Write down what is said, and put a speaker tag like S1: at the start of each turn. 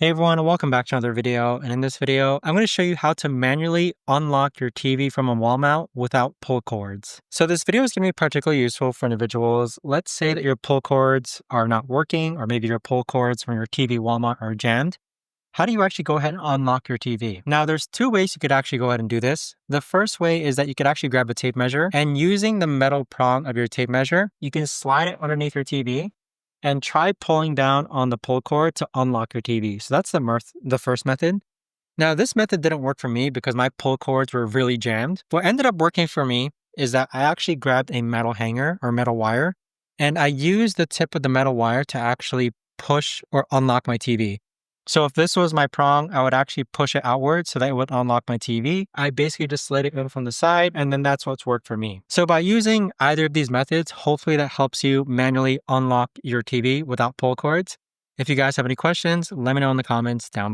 S1: Hey everyone, and welcome back to another video. And in this video, I'm going to show you how to manually unlock your TV from a wall mount without pull cords. So this video is going to be particularly useful for individuals. Let's say that your pull cords are not working, or maybe your pull cords from your TV wall mount are jammed. How do you actually go ahead and unlock your TV? Now, there's two ways you could actually go ahead and do this. The first way is that you could actually grab a tape measure, and using the metal prong of your tape measure, you can slide it underneath your TV and try pulling down on the pull cord to unlock your TV. So that's the first method. Now, this method didn't work for me because my pull cords were really jammed. What ended up working for me is that I actually grabbed a metal hanger or metal wire, and I used the tip of the metal wire to actually push or unlock my TV. So if this was my prong, I would actually push it outward so that it would unlock my TV. I basically just slid it in from the side, and then that's what's worked for me. So by using either of these methods, hopefully that helps you manually unlock your TV without pull cords. If you guys have any questions, let me know in the comments down below.